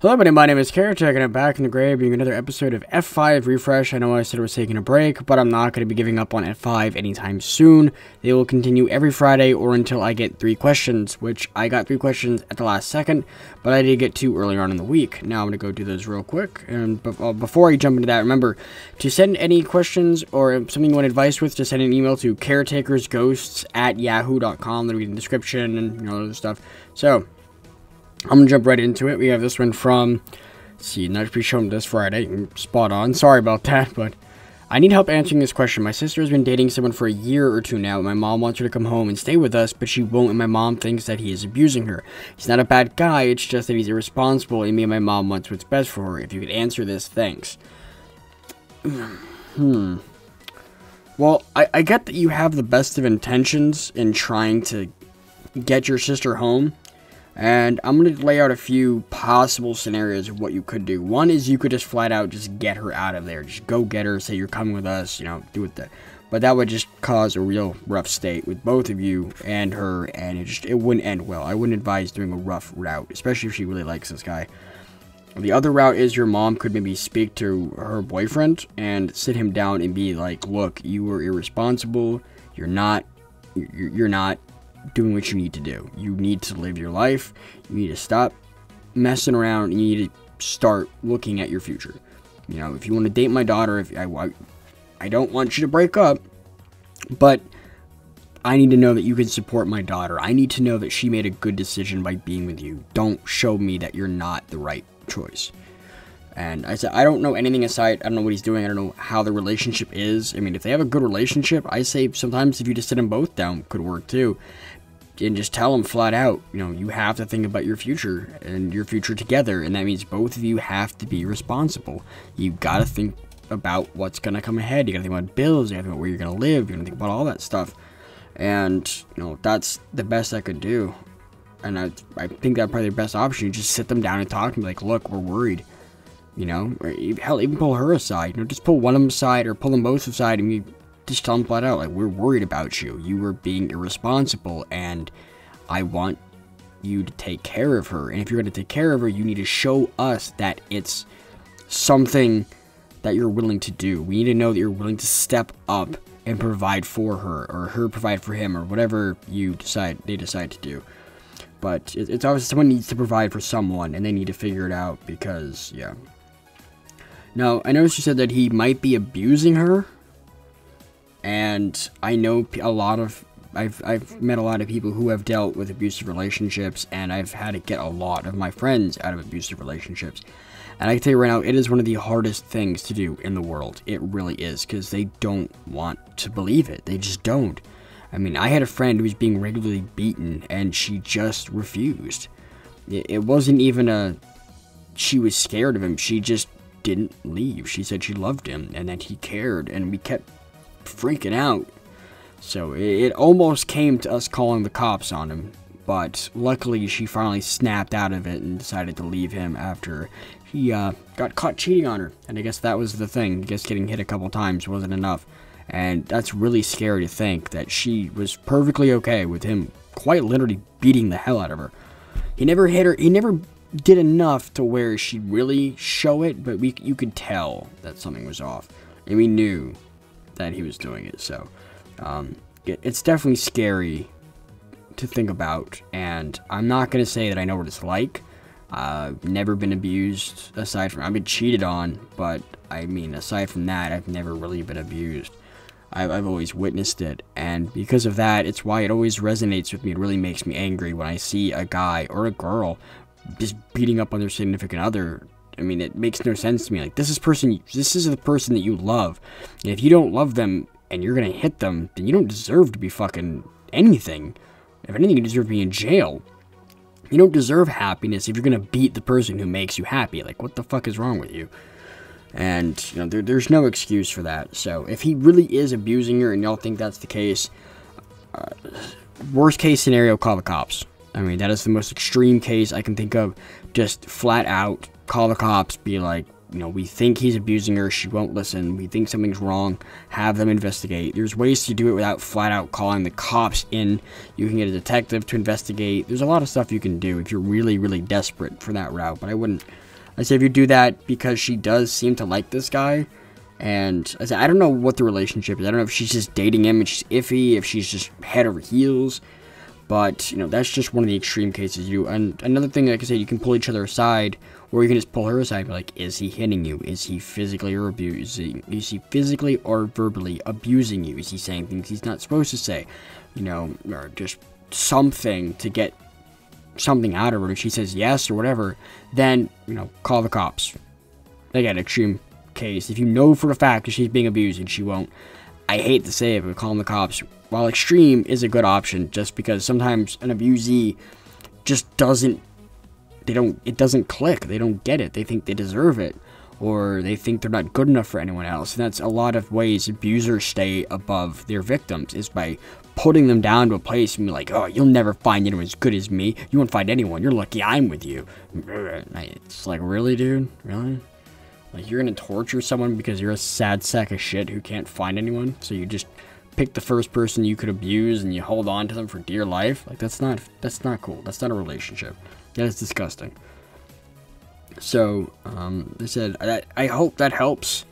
Hello everybody, my name is Caretaker, and I'm back in the grave doing another episode of F5 Refresh. I know I said I was taking a break, but I'm not going to be giving up on F5 anytime soon. They will continue every Friday or until I get 3 questions, which I got 3 questions at the last second, but I did get 2 earlier on in the week. Now I'm going to go do those real quick, and before I jump into that, remember to send any questions or something you want advice with, just send an email to caretakersghosts@yahoo.com. That'll be in the description and all this stuff. So, I'm going to jump right into it. We have this one from, let's see, not to be shown this Friday. Spot on. Sorry about that, but I need help answering this question. My sister has been dating someone for a year or 2 now. My mom wants her to come home and stay with us, but she won't, and my mom thinks that he is abusing her. He's not a bad guy, it's just that he's irresponsible, and me and my mom wants what's best for her. If you could answer this, thanks. Well, I get that you have the best of intentions in trying to get your sister home. And I'm going to lay out a few possible scenarios of what you could do. One is you could just flat out just get her out of there. Just go get her, say you're coming with us, do it there. But that would just cause a real rough state with both of you and her, and it wouldn't end well. I wouldn't advise doing a rough route, especially if she really likes this guy. The other route is your mom could maybe speak to her boyfriend and sit him down and be like, look, you were irresponsible. You're not doing what you need to do. You need to live your life. You need to stop messing around. You need to start looking at your future. If you want to date my daughter, I don't want you to break up, but I need to know that you can support my daughter. I need to know that she made a good decision by being with you. Don't show me that you're not the right choice. And I said, I don't know anything aside. I don't know what he's doing. I don't know how the relationship is. I mean, if they have a good relationship, I say sometimes if you just sit them both down, could work too. And just tell them flat out, you have to think about your future and your future together. And that means both of you have to be responsible. You got to think about what's going to come ahead. You got to think about bills. You got to think about where you're going to live. You got to think about all that stuff. And, that's the best I could do. And I think that's probably the best option. You just sit them down and talk to them like, look, we're worried. Or hell, even pull her aside. Just pull one of them aside or pull them both aside and you just tell them flat out, like, we're worried about you. You were being irresponsible and I want you to take care of her. And if you're going to take care of her, you need to show us that it's something that you're willing to do. We need to know that you're willing to step up and provide for her, or her provide for him, or whatever they decide to do. But it's obvious someone needs to provide for someone, and they need to figure it out because, yeah. Now, I noticed you said that he might be abusing her, and I know I've met a lot of people who have dealt with abusive relationships, and I've had to get a lot of my friends out of abusive relationships. And I can tell you right now, it is one of the hardest things to do in the world. It really is, because they don't want to believe it. They just don't. I mean, I had a friend who was being regularly beaten, and she just refused. It wasn't even she was scared of him. She just didn't leave. She said she loved him, and that he cared, and we kept freaking out. So it almost came to us calling the cops on him, but luckily she finally snapped out of it and decided to leave him after he got caught cheating on her. And I guess that was the thing. I guess getting hit a couple times wasn't enough. And that's really scary to think that she was perfectly okay with him quite literally beating the hell out of her. He never hit her. He never did enough to where she'd really show it, but you could tell that something was off. And we knew that he was doing it. So it's definitely scary to think about. And I'm not going to say that I know what it's like. I've never been abused aside from, I've been cheated on, but I mean, aside from that, I've never really been abused. I've always witnessed it, and because of that, it's why it always resonates with me. It really makes me angry when I see a guy or a girl just beating up on their significant other. I mean, it makes no sense to me. Like, this is the person that you love, and if you don't love them and you're gonna hit them, then you don't deserve to be fucking anything. If anything, you deserve to be in jail. You don't deserve happiness if you're gonna beat the person who makes you happy. Like, what the fuck is wrong with you? And, there's no excuse for that. So, if he really is abusing her and y'all think that's the case, worst case scenario, call the cops. I mean, that is the most extreme case I can think of. Just flat out, call the cops, be like, we think he's abusing her, she won't listen, we think something's wrong, have them investigate. There's ways to do it without flat out calling the cops in. You can get a detective to investigate. There's a lot of stuff you can do if you're really, really desperate for that route, but I wouldn't I say if you do that because she does seem to like this guy, and I said I don't know what the relationship is. I don't know if she's just dating him and she's iffy, if she's just head over heels. But, you know, that's just one of the extreme cases you do. And another thing, like I said, you can pull each other aside, or you can just pull her aside and be like, is he hitting you? Is he physically or abusing? Is he physically or verbally abusing you? Is he saying things he's not supposed to say? You know, or just something to get something out of her. If she says yes or whatever, then, you know, call the cops. Again, extreme case. If you know for a fact that she's being abused and she won't, I hate to say it, but calling the cops, while extreme is a good option, just because sometimes an abusee just doesn't, it doesn't click, they don't get it, they think they deserve it, or they think they're not good enough for anyone else. And that's a lot of ways abusers stay above their victims, is by putting them down to a place and be like, oh, you'll never find anyone as good as me, you won't find anyone, you're lucky I'm with you. It's like, really, dude? Really? Like, you're gonna torture someone because you're a sad sack of shit who can't find anyone, so you just pick the first person you could abuse and you hold on to them for dear life? Like, that's not cool. That's not a relationship. That is disgusting. So, I said, I hope that helps.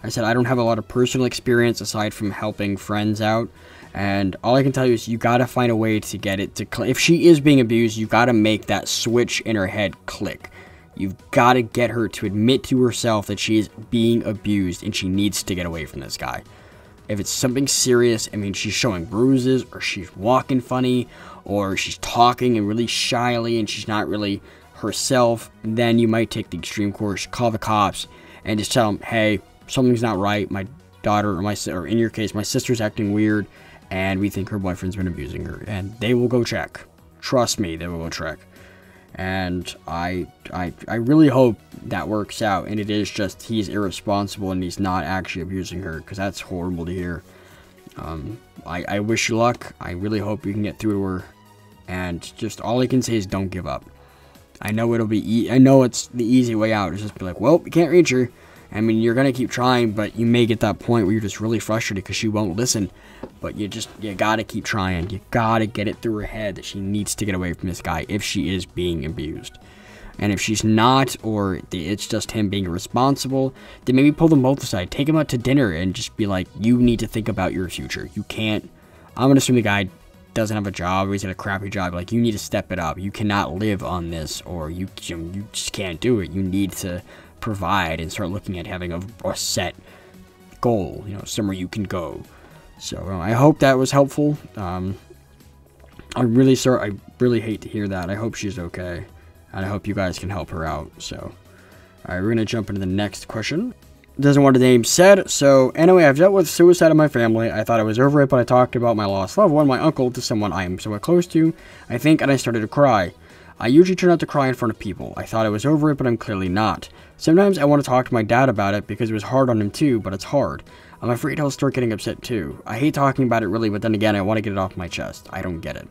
I said, I don't have a lot of personal experience aside from helping friends out, and all I can tell you is you gotta find a way to get it to click. If she is being abused, you gotta make that switch in her head click. You've got to get her to admit to herself that she is being abused and she needs to get away from this guy. If it's something serious, I mean, she's showing bruises, or she's walking funny, or she's talking and really shyly and she's not really herself, then you might take the extreme course, call the cops, and just tell them, hey, something's not right. My daughter, or in your case, my sister's acting weird, and we think her boyfriend's been abusing her. And they will go check. Trust me, they will go check. And I really hope that works out, and it is just he's irresponsible and he's not actually abusing her, because that's horrible to hear. I wish you luck. I really hope you can get through to her, and just all I can say is don't give up. I know it'll be I know it's the easy way out. It's just be like, well, you can't reach her. I mean, you're gonna keep trying, but you may get that point where you're just really frustrated because she won't listen. But you gotta keep trying. You gotta get it through her head that she needs to get away from this guy if she is being abused. And if she's not, or it's just him being irresponsible, then maybe pull them both aside. Take him out to dinner and just be like, you need to think about your future. You can't, I'm gonna assume the guy doesn't have a job, or he's at a crappy job. Like, you need to step it up. You cannot live on this, or you just can't do it. You need to provide and start looking at having a set goal, you know, somewhere you can go. So I hope that was helpful. I really hate to hear that. I hope she's okay, and I hope you guys can help her out. So, all right, we're gonna jump into the next question. Doesn't want the name said. So anyway, I've dealt with suicide in my family. I thought I was over it, but I talked about my lost loved one, my uncle, to someone I am somewhat close to, I think, and I started to cry. I usually try not to cry in front of people. I thought I was over it, but I'm clearly not. Sometimes I want to talk to my dad about it because it was hard on him too, but it's hard. I'm afraid he'll start getting upset too. I hate talking about it really, but then again, I want to get it off my chest. I don't get it.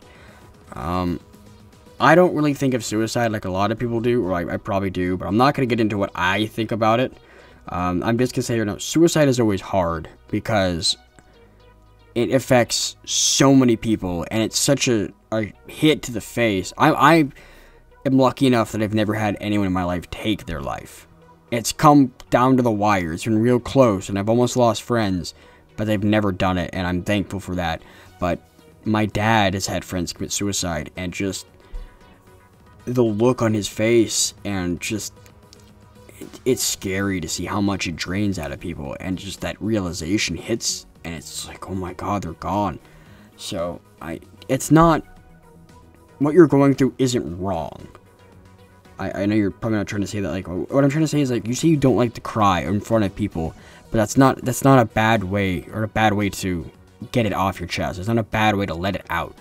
I don't really think of suicide like a lot of people do, or I probably do, but I'm not going to get into what I think about it. I'm just going to say, you know, suicide is always hard because it affects so many people, and it's such a hit to the face. I am lucky enough that I've never had anyone in my life take their life. It's come down to the wire. It's been real close, and I've almost lost friends, but they've never done it, and I'm thankful for that. But my dad has had friends commit suicide, and just the look on his face, and just it's scary to see how much it drains out of people, and just that realization hits, and it's like, oh my god, they're gone. So it's not, what you're going through isn't wrong. I know you're probably not trying to say that, like, what I'm trying to say is, like, you say you don't like to cry in front of people, but that's not a bad way, or a bad way to get it off your chest. It's not a bad way to let it out.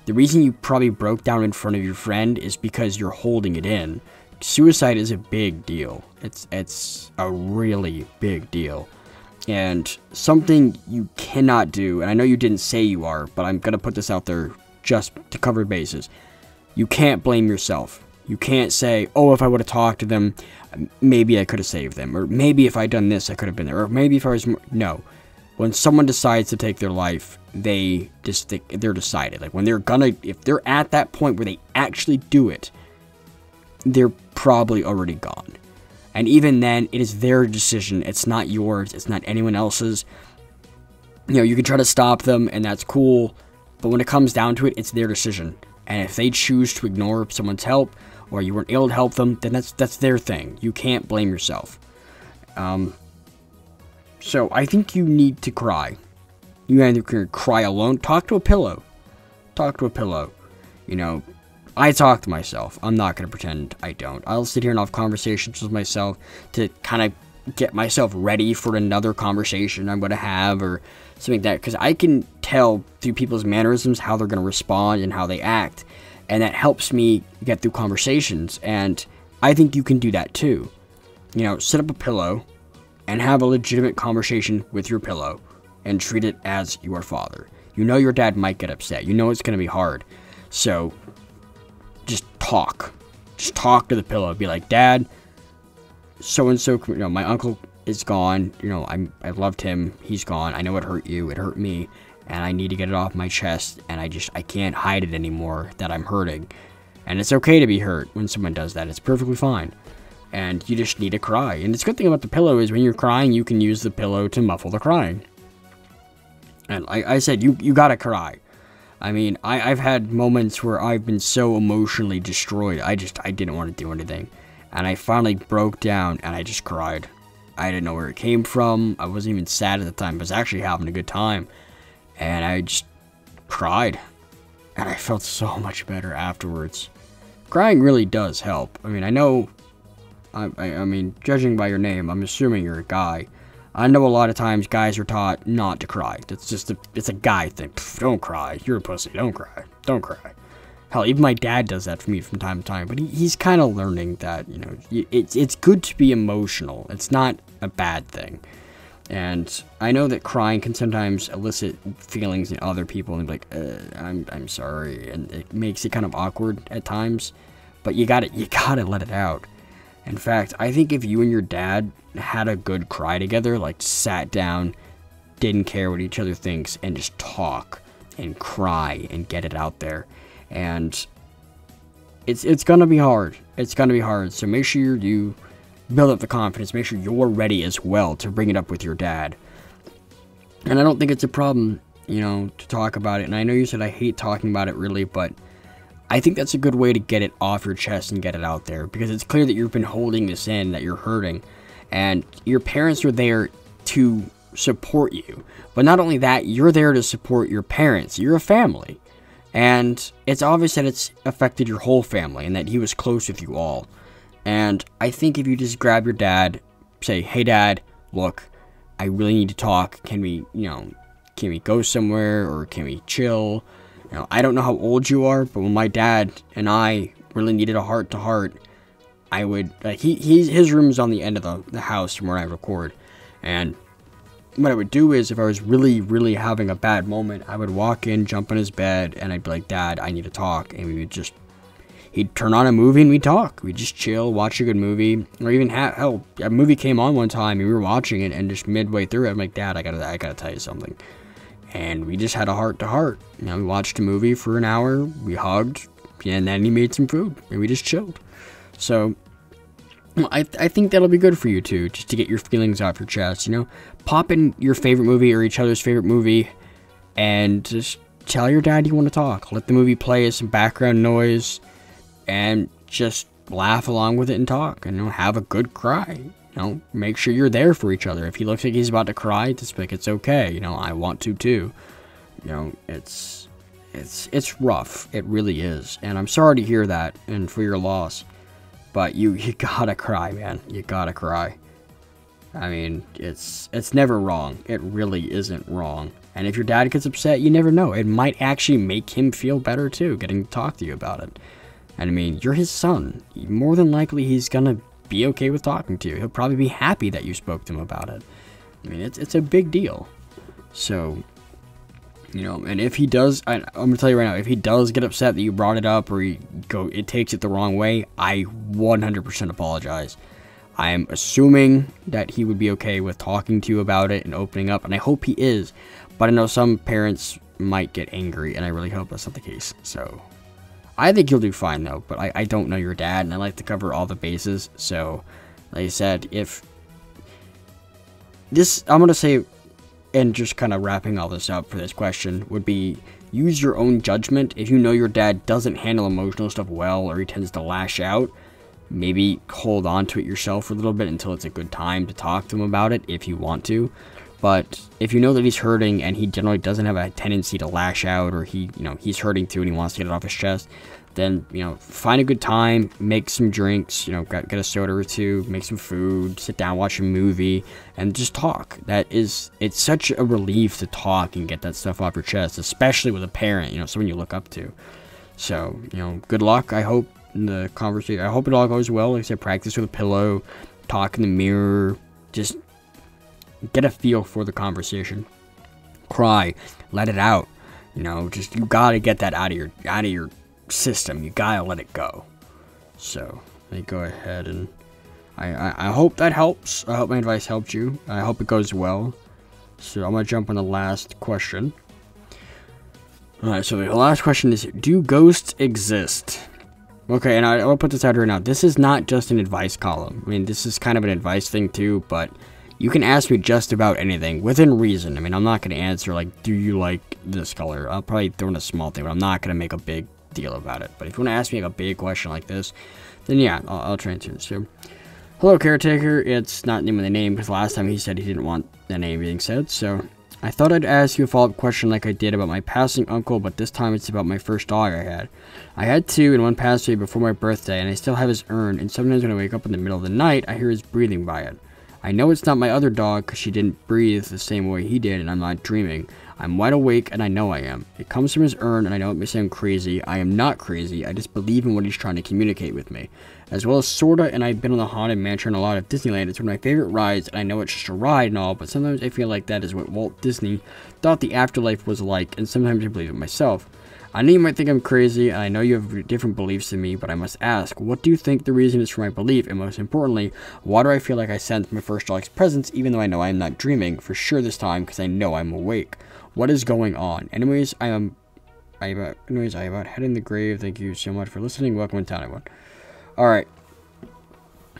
The reason you probably broke down in front of your friend is because you're holding it in. Suicide is a big deal. It's a really big deal. And something you cannot do, and I know you didn't say you are, but I'm going to put this out there just to cover bases. You can't blame yourself. You can't say, oh, if I would have talked to them, maybe I could have saved them. Or maybe if I'd done this, I could have been there. Or maybe if I was more... No. When someone decides to take their life, they're decided. Like, when if they're at that point where they actually do it, they're probably already gone. And even then, it is their decision. It's not yours. It's not anyone else's. You can try to stop them, and that's cool. But when it comes down to it, it's their decision. And if they choose to ignore someone's help, or you weren't able to help them, then that's their thing. You can't blame yourself. So I think you need to cry. You either can cry alone. Talk to a pillow. Talk to a pillow. I talk to myself. I'm not going to pretend I don't. I'll sit here and have conversations with myself to kind of get myself ready for another conversation I'm going to have or something like that. Because I can tell through people's mannerisms how they're going to respond and how they act. And that helps me get through conversations. And I think you can do that too. Set up a pillow and have a legitimate conversation with your pillow and treat it as your father. Your dad might get upset. It's going to be hard. So just talk. Just talk to the pillow. Be like, Dad, so-and-so, my uncle is gone. I loved him. He's gone. I know it hurt you. It hurt me. And I need to get it off my chest. And I can't hide it anymore that I'm hurting. And it's okay to be hurt when someone does that. It's perfectly fine. And you just need to cry. And the good thing about the pillow is when you're crying, you can use the pillow to muffle the crying. And like I said, you gotta cry. I mean, I've had moments where I've been so emotionally destroyed. I didn't want to do anything. And I finally broke down and I just cried. I didn't know where it came from. I wasn't even sad at the time. I was actually having a good time. And I just cried. And I felt so much better afterwards. Crying really does help. I mean, I know... I mean, judging by your name, I'm assuming you're a guy. I know a lot of times guys are taught not to cry. It's a guy thing. Pff, don't cry. You're a pussy. Don't cry. Don't cry. Hell, even my dad does that for me from time to time. But he's kind of learning that, it's good to be emotional. It's not a bad thing. And I know that crying can sometimes elicit feelings in other people and be like, I'm sorry. And it makes it kind of awkward at times. But you gotta let it out. In fact, I think if you and your dad had a good cry together, like sat down, didn't care what each other thinks, and just talk and cry and get it out there. And it's gonna be hard. It's gonna be hard. So make sure you build up the confidence. Make sure you're ready as well to bring it up with your dad. And I don't think it's a problem, to talk about it. And I know you said I hate talking about it really, but I think that's a good way to get it off your chest and get it out there. Because it's clear that you've been holding this in, that you're hurting. And your parents are there to support you. But not only that, you're there to support your parents. You're a family. And it's obvious that it's affected your whole family and that he was close with you all. And I think if you just grab your dad, say, hey Dad, look, I really need to talk. Can we go somewhere or can we chill? I don't know how old you are, but when my dad and I really needed a heart-to-heart, I would, his room is on the end of the house from where I record, and what I would do is, if I was really, really having a bad moment, I would walk in, jump in his bed, and I'd be like, Dad, I need to talk, and he'd turn on a movie and we'd talk. We'd just chill, watch a good movie, or even, hell, a movie came on one time, and we were watching it, and just midway through it, I'm like, Dad, I gotta tell you something. And we just had a heart-to-heart. We watched a movie for an hour, we hugged, and then he made some food, and we just chilled. So, I think that'll be good for you too, just to get your feelings off your chest, Pop in your favorite movie or each other's favorite movie, and just tell your dad you want to talk. Let the movie play as some background noise, and just laugh along with it and talk, and have a good cry. Make sure you're there for each other. If he looks like he's about to cry, just be like, it's okay. I want to too. It's rough. It really is. And I'm sorry to hear that and for your loss. But you gotta cry, man. You gotta cry. I mean, it's never wrong. It really isn't wrong. And if your dad gets upset, you never know. It might actually make him feel better too, getting to talk to you about it. And I mean, you're his son. More than likely, he's gonna be okay with talking to you. He'll probably be happy that you spoke to him about it. I mean, it's a big deal. So, and if he does, I'm gonna tell you right now, if he does get upset that you brought it up or it takes it the wrong way, I 100% apologize. I am assuming that he would be okay with talking to you about it and opening up, and I hope he is. But I know some parents might get angry, and I really hope that's not the case. So, I think you'll do fine though, but I don't know your dad, and I like to cover all the bases, so Like I said, if this, I'm going to say, and just kind of wrapping all this up for this question, would be use your own judgment. If you know your dad doesn't handle emotional stuff well, or he tends to lash out, maybe hold on to it yourself for a little bit until it's a good time to talk to him about it if you want to. But if you know that he's hurting and he generally doesn't have a tendency to lash out, or he's hurting too and he wants to get it off his chest, then, find a good time, make some drinks, get a soda or two, make some food, sit down, watch a movie, and just talk. It's such a relief to talk and get that stuff off your chest, especially with a parent, someone you look up to. So, good luck. I hope in the conversation, I hope it all goes well. Like I said, practice with a pillow, talk in the mirror, just get a feel for the conversation. Cry, let it out. You gotta get that out of your system. You gotta let it go. So let me go ahead and I hope that helps. I hope my advice helped you. I hope it goes well. So I'm gonna jump on the last question. Alright, so the last question is, do ghosts exist? Okay, and I'll put this out right now. This is not just an advice column. I mean, this is kind of an advice thing too, but you can ask me just about anything, within reason. I mean, I'm not going to answer, like, do you like this color? I'll probably throw in a small thing, but I'm not going to make a big deal about it. But if you want to ask me, like, a big question like this, then yeah, I'll try and answer this too. Hello, Caretaker. It's not naming the name, because last time he said he didn't want the name being said, so I thought I'd ask you a follow-up question like I did about my passing uncle, but this time it's about my first dog I had. I had two, and one passed away before my birthday, and I still have his urn, and sometimes when I wake up in the middle of the night, I hear his breathing by it. I know it's not my other dog because she didn't breathe the same way he did, and I'm not dreaming. I'm wide awake, and I know I am. It comes from his urn, and I know it may sound crazy. I am not crazy. I just believe in what he's trying to communicate with me. As well as sorta, and I've been on the Haunted Mansion a lot of Disneyland. It's one of my favorite rides, and I know it's just a ride and all, but sometimes I feel like that is what Walt Disney thought the afterlife was like, and sometimes I believe it myself. I know you might think I'm crazy, and I know you have different beliefs than me, but I must ask, what do you think the reason is for my belief? And most importantly, why do I feel like I sense my first dog's presence, even though I know I am not dreaming, for sure this time, because I know I'm awake? What is going on? Anyways, I am about heading the grave. Thank you so much for listening. Welcome to town, everyone. Alright.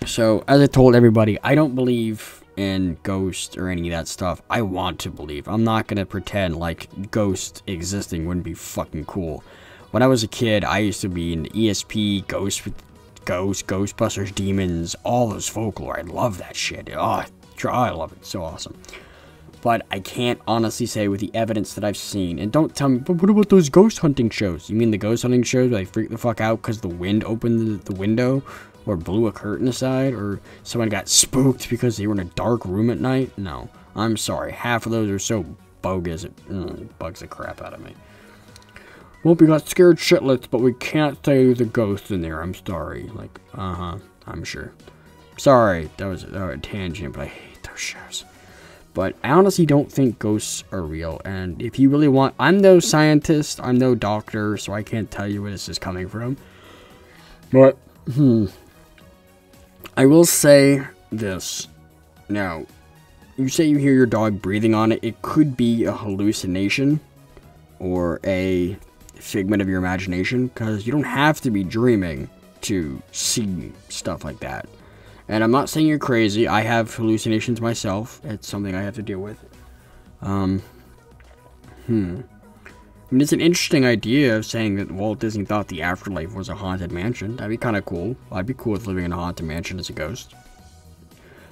So, as I told everybody, I don't believe in ghosts or any of that stuff. I want to believe. I'm not gonna pretend like ghosts existing wouldn't be fucking cool. When I was a kid, I used to be in ESP, Ghostbusters, Demons, all those folklore. I love that shit. Oh, I love it. So awesome. But I can't honestly say with the evidence that I've seen. And don't tell me, but what about those ghost hunting shows? You mean the ghost hunting shows where they freak the fuck out because the wind opened the window? Or blew a curtain aside? Or someone got spooked because they were in a dark room at night? No. I'm sorry. Half of those are so bogus it bugs the crap out of me. Well, we got scared shitless, but we can't say there's a ghost in there. I'm sorry. Like, I'm sure. Sorry, that was a tangent, but I hate those shows. But I honestly don't think ghosts are real. And if you really want... I'm no scientist. I'm no doctor, so I can't tell you where this is coming from. But, I will say this. Now, you say you hear your dog breathing on it. It could be a hallucination or a figment of your imagination, because you don't have to be dreaming to see stuff like that. And I'm not saying you're crazy. I have hallucinations myself. It's something I have to deal with. I mean, it's an interesting idea of saying that Walt Disney thought the afterlife was a haunted mansion. That'd be kind of cool. I'd be cool with living in a haunted mansion as a ghost.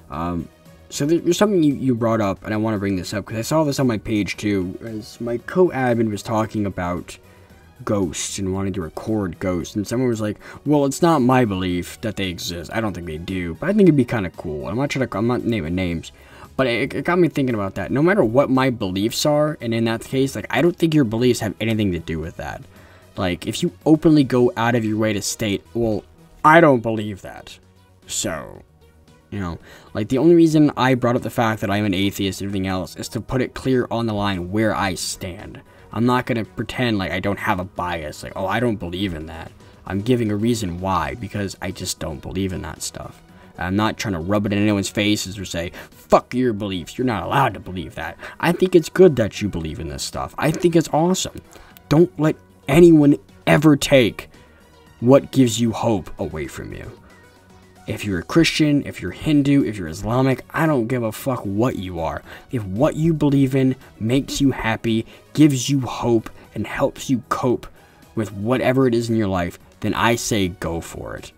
So there's something you brought up, and I want to bring this up, because I saw this on my page too, as my co-admin was talking about ghosts and wanting to record ghosts, and someone was like, well, it's not my belief that they exist. I don't think they do, but I think it'd be kind of cool. I'm not naming names. But it got me thinking about that. No matter what my beliefs are, and in that case, like, I don't think your beliefs have anything to do with that. Like, if you openly go out of your way to state, well, I don't believe that. So, you know, like, the only reason I brought up the fact that I'm an atheist and everything else is to put it clear on the line where I stand. I'm not going to pretend like I don't have a bias, like, oh, I don't believe in that. I'm giving a reason why, because I just don't believe in that stuff. I'm not trying to rub it in anyone's faces or say, fuck your beliefs, you're not allowed to believe that. I think it's good that you believe in this stuff. I think it's awesome. Don't let anyone ever take what gives you hope away from you. If you're a Christian, if you're Hindu, if you're Islamic, I don't give a fuck what you are. If what you believe in makes you happy, gives you hope, and helps you cope with whatever it is in your life, then I say go for it.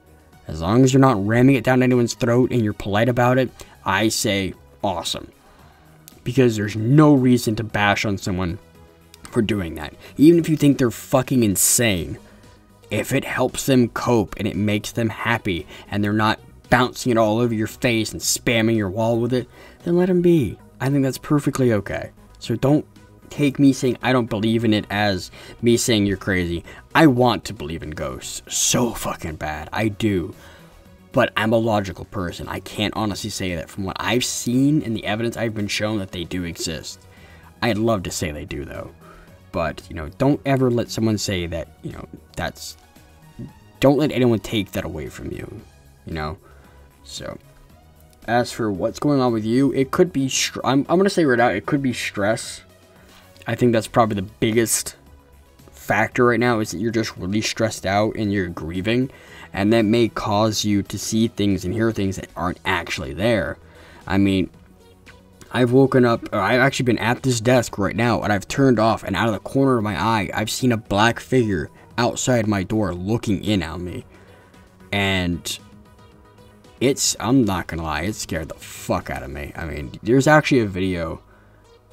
As long as you're not ramming it down anyone's throat and you're polite about it, I say awesome. Because there's no reason to bash on someone for doing that. Even if you think they're fucking insane. If it helps them cope and it makes them happy and they're not bouncing it all over your face and spamming your wall with it, then let them be. I think that's perfectly okay. So don't take me saying I don't believe in it as me saying you're crazy. I want to believe in ghosts so fucking bad. I do. But I'm a logical person. I can't honestly say that from what I've seen and the evidence I've been shown that they do exist. I'd love to say they do though. But, you know, don't ever let someone say that, you know, that's... Don't let anyone take that away from you, you know? So, as for what's going on with you, it could be... I'm going to say right out, it could be stress. I think that's probably the biggest factor right now, is that you're just really stressed out and you're grieving. And that may cause you to see things and hear things that aren't actually there. I mean... I've woken up, I've actually been at this desk right now, and I've turned off, and out of the corner of my eye, I've seen a black figure outside my door looking in at me. And I'm not gonna lie, it scared the fuck out of me. I mean, there's actually a video,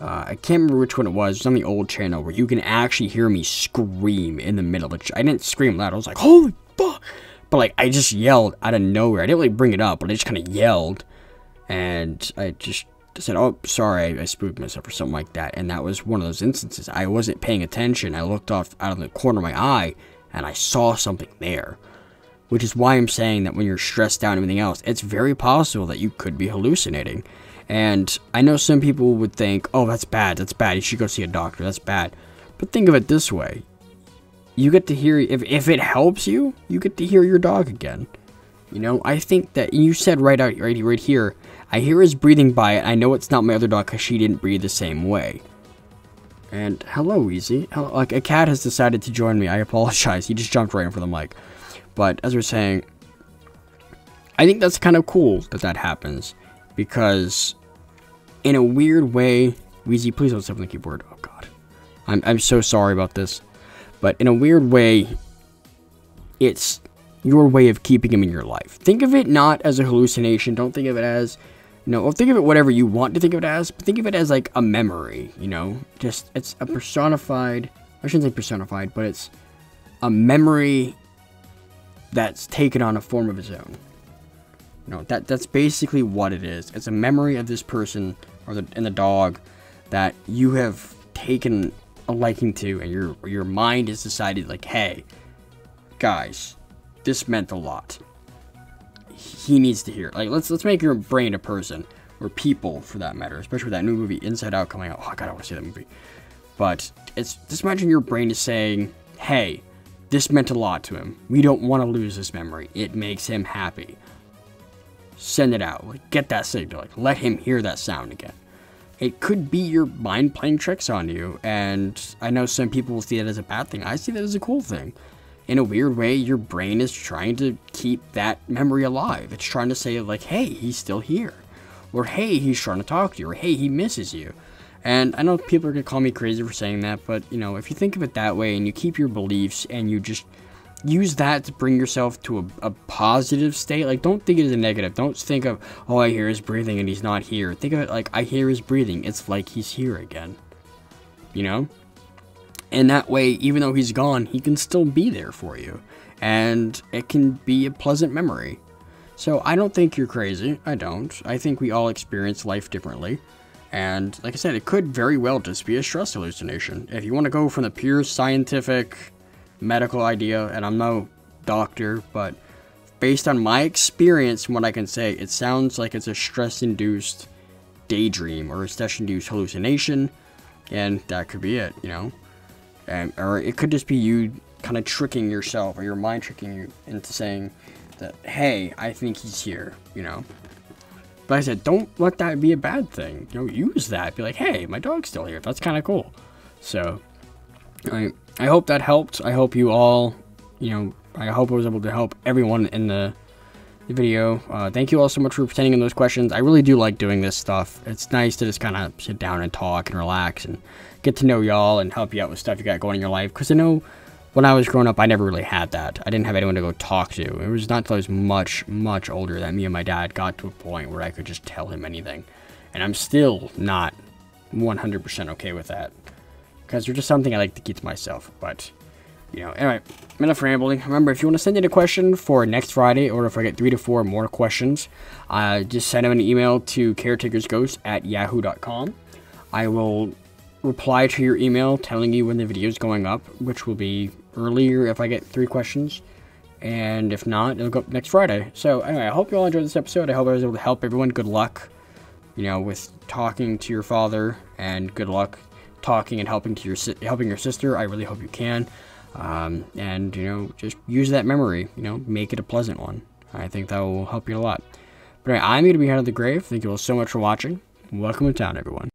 I can't remember which one it was on the old channel, where you can actually hear me scream in the middle, which I didn't scream loud, I was like, holy fuck! But like, I just yelled out of nowhere. I didn't really bring it up, but I just kind of yelled, and I said, oh, sorry, I spooked myself or something like that. And that was one of those instances. I wasn't paying attention. I looked off out of the corner of my eye and I saw something there. Which is why I'm saying that when you're stressed out and everything else, it's very possible that you could be hallucinating. And I know some people would think, oh, that's bad, you should go see a doctor, that's bad. But think of it this way. You get to hear, if it helps you, you get to hear your dog again. You know, I think that you said right here, I hear his breathing by it. I know it's not my other dog because she didn't breathe the same way. And hello, Easy. Hello, like a cat has decided to join me. I apologize. He just jumped right in for the mic. But as we're saying, I think that's kind of cool that happens, because in a weird way, Weezy, please don't step on the keyboard. Oh God, I'm so sorry about this, but in a weird way, it's your way of keeping him in your life. Think of it not as a hallucination. Don't think of it as, you know, or think of it whatever you want to think of it as, but think of it as like a memory, you know, just, it's a personified, I shouldn't say personified, but it's a memory that's taken on a form of its own. You know, that's basically what it is. It's a memory of this person and the dog that you have taken a liking to, and your mind has decided like, hey, guys, this meant a lot. He needs to hear. Like, let's make your brain a person, or people for that matter, especially with that new movie Inside Out coming out. Oh God, I want to see that movie. But it's just imagine your brain is saying, hey, this meant a lot to him. We don't want to lose this memory. It makes him happy. Send it out. Like, get that signal. Like, let him hear that sound again. It could be your mind playing tricks on you, and I know some people will see that as a bad thing. I see that as a cool thing. In a weird way, your brain is trying to keep that memory alive. It's trying to say, like, hey, he's still here. Or, hey, he's trying to talk to you. Or, hey, he misses you. And I know people are going to call me crazy for saying that, but, you know, if you think of it that way and you keep your beliefs and you just use that to bring yourself to a positive state, like, don't think it as a negative. Don't think of, oh, I hear his breathing and he's not here. Think of it like, I hear his breathing. It's like he's here again. You know? And that way, even though he's gone, he can still be there for you. And it can be a pleasant memory. So I don't think you're crazy. I don't. I think we all experience life differently. And like I said, it could very well just be a stress hallucination. If you want to go from the pure scientific medical idea, and I'm no doctor, but based on my experience and what I can say, it sounds like it's a stress-induced daydream or a stress-induced hallucination. And that could be it, you know? Or it could just be you kind of tricking yourself, or your mind tricking you into saying that, hey, I think he's here, you know? But I said, don't let that be a bad thing. You know, use that. Be like, hey, my dog's still here. That's kind of cool. So, I hope that helped. I hope you all, you know, I hope I was able to help everyone in the the video. Thank you all so much for sending in those questions. I really do like doing this stuff. It's nice to just kind of sit down and talk and relax and get to know y'all and help you out with stuff you got going in your life. Because I know when I was growing up, I never really had that. I didn't have anyone to go talk to. It was not until I was much, much older that me and my dad got to a point where I could just tell him anything. And I'm still not 100% okay with that. Because there's just something I like to keep to myself. But, you know, anyway, enough rambling. Remember, if you want to send in a question for next Friday, or if I get 3 to 4 more questions, just send them an email to caretakersghost@yahoo.com. I will reply to your email telling you when the video is going up, which will be earlier if I get 3 questions. And if not, it'll go up next Friday. So, anyway, I hope you all enjoyed this episode. I hope I was able to help everyone. Good luck, you know, with talking to your father, and good luck talking and helping your sister. I really hope you can. And, you know, just use that memory, you know, make it a pleasant one. I think that will help you a lot. But anyway, I'm going to be out of the grave. Thank you all so much for watching. Welcome to town, everyone.